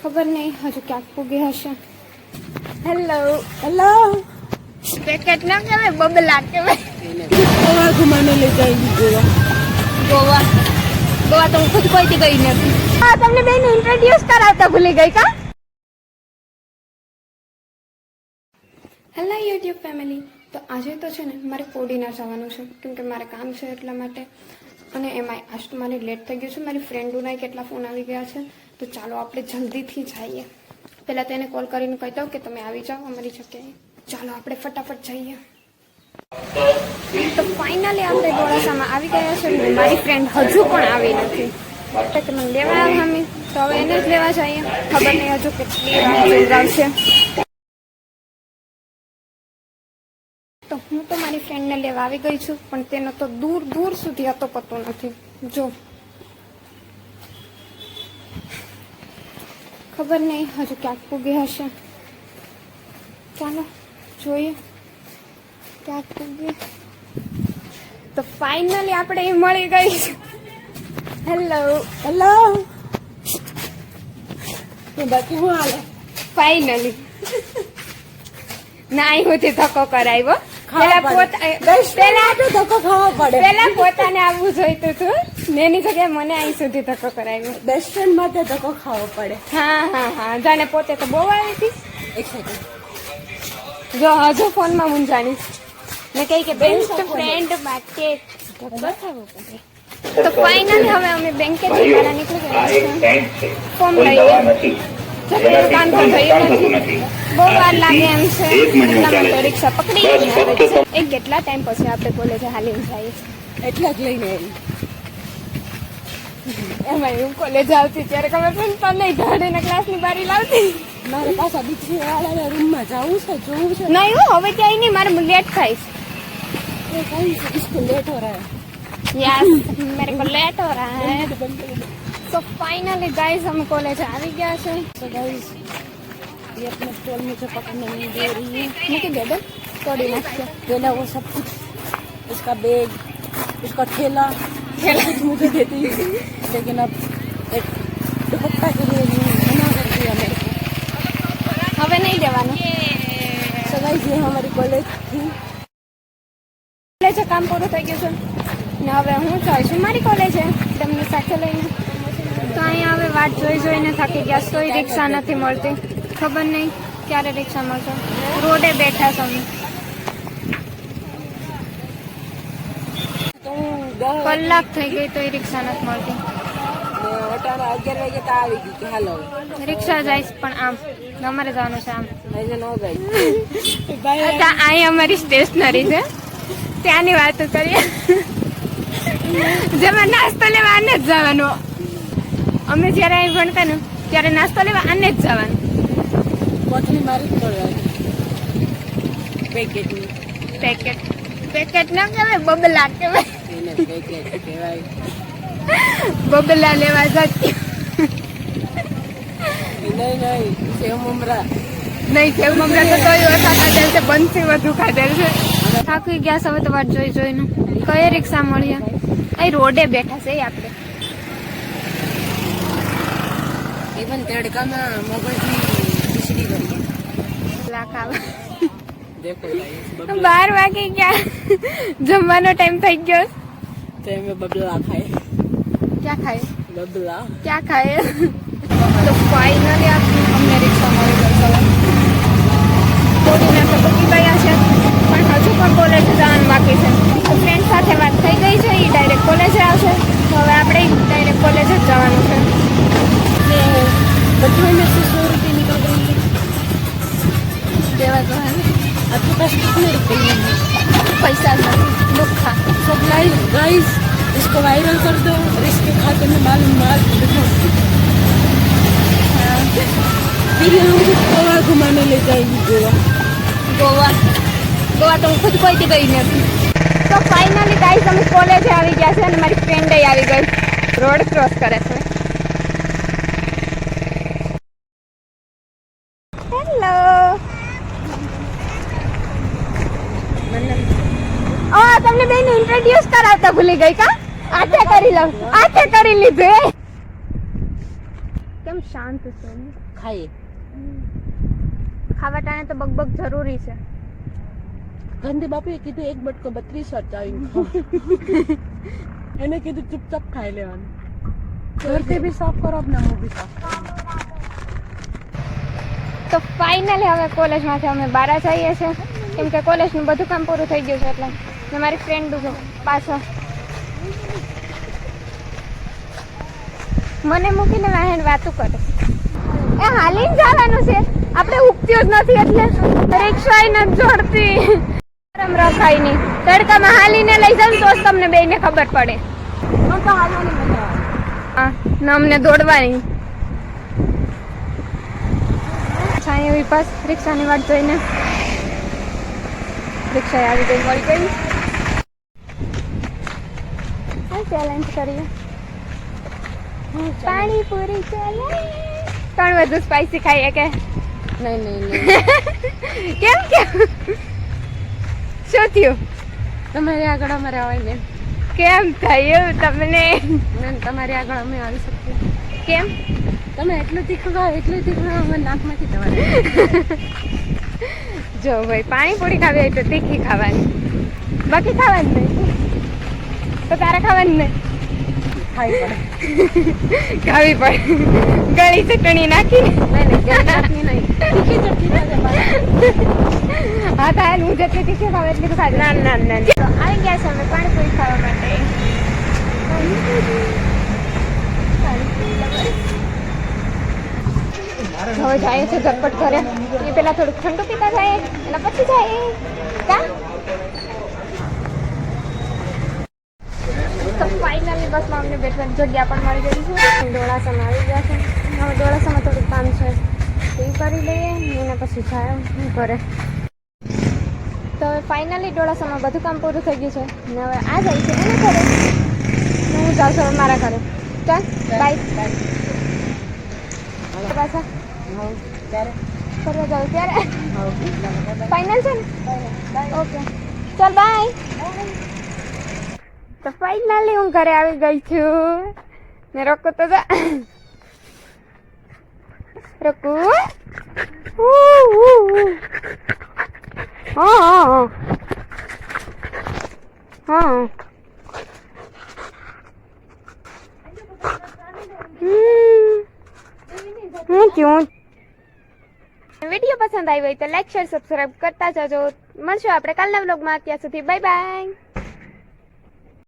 ખબર નહીં હજુ ક્યાંક પૂગી હશે. હેલો हेलो પેકેટ ના કહેવાય, બબલા કહેવાય. गोवा घुमाने ले जाएगी गोवा ગોવા ગોવા તો હું ખુદ કોઈથી ગઈ નથી. હા, તમને બેન ઇન્ટ્રોડ્યુસ કરાવતા ભૂલી ગઈ કા? Hello YouTube family. તો આજે તો છે ને મારે કોડીનાર જવાનું છે, કેમ કે મારે કામ છે એટલા માટે. અને એમાં આજ તો મારે લેટ થઈ ગયું છે. મારી ફ્રેન્ડોના કેટલા ફોન આવી ગયા છે, તો ચાલો આપણે જલ્દીથી જઈએ. પહેલાં તેને કોલ કરીને કહી દઉં કે તમે આવી જાઓ અમારી જગ્યાએ. ચાલો આપણે ફટાફટ જઈએ. તો ફાઇનલી આપણે ગોળાસામાં આવી ગયા છે. મારી ફ્રેન્ડ હજુ પણ આવી નથી. તો મને લેવા આવ્યા અમે, તો હવે એને જ લેવા જઈએ. ખબર નહીં હજુ કેટલી વાર આવશે. તો હું તો મારી ફ્રેન્ડને લેવા આવી ગઈ છું, પણ તેનો તો દૂર દૂર સુધી હતો પતો નથી. જો ખબર નહીં હજુ ક્યાંક પૂગી હશે. ચાલો જોઈએ ક્યાંક પૂગી. તો ફાઇનલી આપણે એ મળી ગઈ. હેલો हेलो तो बाकी हूँ हाल ફાઇનલી ના આવ્યું ધક્કો કરાવ્યો. धक्को खावा पड़े પેલા પોતાને આવવું જોઈતું હતું ને, એની જગ્યાએ મને અહીં સુધી ધક્કો કરાવ્યો. बेस्ट फ्रेंड माटे धक्को खावा पड़े હા હા હા, જાણે પોતે તો બહુ આવી હતી. एक सेकंड જો હજુ ફોનમાં હું જાણીશ ને કઈ કે બેસ્ટ ફ્રેન્ડ માટે ધક્કો થવો પડે. તો ફાઇનલી હવે અમે બેંકે જવાના નીકળી ગયા છે. ફોર્મ લઈએ. જલ્દીનું કામ તો થયું નથી, બહુ વાર લાગે એમ છે. એટલા માટે રિક્ષા પકડી એક કેટલા ટાઈમ પછી આપણે કોલેજે હાલીને જઈએ. એટલા જ લઈને આવી એમાં હું કોલેજ આવતી ત્યારે ખબર પ્રિન્સિપલ નહીં ધાડીને ક્લાસની બારી લાવતી. મારે પાછા બીજી વાળાના રૂમમાં જવું છે, જોવું છે. નહીં હો, હવે ક્યાંય નહીં, મારે લેટ થાય છે. ये कहीं से इसको लेट हो रहा है यस, मेरे को लेट हो रहा है. तो फाइनली गाइस हम कॉलेज आ गया है. तो गाइस ये अपना स्टॉल मुझे पकड़ने नहीं दे रही है. मुझे दे दो थोड़ी ना. देना वो सब कुछ, इसका बैग, इसका ठेला कुछ मुझे देती है, लेकिन अब एक दुपट्टा के लिए मना कर दिया मेरे को. હવે નહીં દેવાનું. तो गाइस ये हमारी कॉलेज थी. કોલેજે કામ પૂરું થઈ ગયું છે ને હવે હું જાઉં છું મારી કોલેજે તમને સાથે લઈને. તો અહીંયા હવે વાટ જોઈને થાકી ગયા. તોય રિક્ષા નથી મળતી. ખબર નહીં ક્યારે રિક્ષા મળશે. રોડે બેઠા છો અમે. તો હું 10 કલાક થઈ ગઈ તોય રિક્ષા નથી મળતી. અટાણા 11 વાગે તો આવી ગઈ કે હાલો રિક્ષા જાય પણ આમ અમારે જવાનું છે આમ. આજે નો ગઈ અહીં અમારી સ્ટેશનરી છે, ત્યાંની વાતો કરીએ. જેમાં નાસ્તો લેવા આને જ જવાનું. અમે જયારે અહીં ભણતા ને ત્યારે નાસ્તો લેવા આને જ જવાનું. કોથળી મારી જ પડવાની પેકેટની. પેકેટ ના કહેવાય, બબલા કહેવાય. એને પેકેટ કહેવાય. બબલા લેવા જતી. નહીં સેવ મમરા નહીં સેવ મમરા તો તોય ઓછા ખાધેલ છે, બંસી વધુ ખાધેલ છે. થાકી ગયા છે હવે તો વાત જોઈને. કઈ રિક્ષા મળીએ? અહીં રોડે બેઠા છે આપણે. ઇવન તડકામાં મગજની ખીચડી કરીએ. ખાવા દેખો ગાઈસ 12 વાગી ગયા, જમવાનો ટાઈમ થઈ ગયો. તો એમે બબલા ખાય. ક્યાં ખાય? બબલા ક્યાં ખાય? તો ફાઇનલી અમને રિક્ષા મળી ગઈ છે. કોડીનાર તો પકી ગયા છે, પણ હજુ પણ કોલેજ જવાનું બાકી છે. ફ્રેન્ડ સાથે વાત થઈ ગઈ છે, એ ડાયરેક્ટ કોલેજે આવશે. તો હવે આપણે ડાયરેક્ટ કોલેજ જ જવાનું છે. बच्चों में से 100 रुपये निकल गए. દેવા તો હે ને, आपके पास कितने रुपये हैं? પૈસા જ નથી. લુખ્ખા. सब गाइस इसको वायरल कर दो और इसके खाते में मालूम देखो. फिर हमको गोवा घुमाने ले जाएगी गोवा. ગોવા તો હું ખુદ કોઈથી ગઈ નથી. તો ફાઇનલી ગાઈસ અમે કોલેજે આવી ગયા છે અને મારી ફ્રેન્ડ આવી ગઈ. રોડ ક્રોસ કરે છે. હેલો. તમને બેન ઇન્ટ્રોડ્યુસ કરાવતા ભૂલી ગઈ કા? આથે કરી લઉં, આથે કરી લીધું. કેમ શાંત છો? ખાઈએ. ખાવા ટાણે તો બકબક જરૂરી છે. ગાંધી બાપુએ કીધું એક બટકો 32 વાર ચાવીને ખાઓ. એને કીધું ચૂપચાપ ખાઈ લેવાનું. ઘરથી બી સાફ કરો ને હું બી સાફ કરું. તો ફાઇનલી હવે કોલેજમાંથી અમે બહાર જઈએ છીએ કેમ કે કોલેજનું બધું કામ પૂરું થઈ ગયું છે એટલે ને મારી ફ્રેન્ડ પાછળ મને મૂકીને વાહન વાતું કરે. એ હાલીને જવાનું છે, આપણે ઉગત્યું જ નથી એટલે રિક્ષા નથી જોડતી. ગરમ રખાય નહીં, તડકામાં હાલીને લઈ જાવ તો જ તમને બેયને ખબર પડે. મને તો હાલવાની મજા આવે. હા ને અમને દોડવાની. છાંય એવી પાસ રિક્ષાની વાટ જોઈને રિક્ષા આવી ગઈ, મળી ગઈ. હા ચેલેન્જ કરીએ. પાણીપુરી ચેલેન્જ. ત્રણ વધુ સ્પાઈસી ખાઈએ કે નહીં. કેમ શું થયું? તમારી આગળ અમારે આવે ને કેમ થયું તમને? તમારી આગળ અમે આવી શકીએ. કેમ? તમે એટલું તીખું ખાઓ અમે નાકમાંથી તમારે. જો ભાઈ પાણીપુરી ખાવી હોય તો તીખી ખાવાની, બાકી ખાવાની નહીં. તો તારે ખાવાની નહીં? ખાવી પડે. ખાવી પડે. ગળી ચટણી નાખી નહીં તીખી ચટણી હા થાય હું જેટલી તીખી ખાવ એટલી તો ખાધી. ના તો આવી ગયા છે અમે પાણીપુરી ખાવા માટે. હવે જાય છે ઝટપટ ઘરે. એ પેલા થોડુંક ઠંડુ પીતા જાય એના પછી જાય કા. તો ફાઇનલી બસમાં અમને બેઠવાની જગ્યા પણ મળી ગઈ છે. ડોળાસામાં આવી ગયા છે. હવે ડોળાસામાં થોડુંક કામ છે એ કરી લઈએ એના પછી જાય ઘરે. તો હવે ફાઇનલી ડોળાસામાં બધું કામ પૂરું થઈ ગયું છે ને હવે આ જાય છે એના ઘરે. હું જાઉં છું હવે મારા ઘરે. ચાલ બાય. પાછા ફરવા જાઉં ત્યારે ફાઇનલ છે ને? ઓકે ચાલ બાય. તો ફાઇનલી હું ઘરે આવી ગઈ છું ને રોકો તો જા રોકુ. હા ક્યું વિડીયો પસંદ આવી હોય તો લાઈક શેર સબસ્ક્રાઇબ કરતા જજો. મળશું આપણે કાલના વ્લોગમાં. ત્યાં સુધી બાય બાય.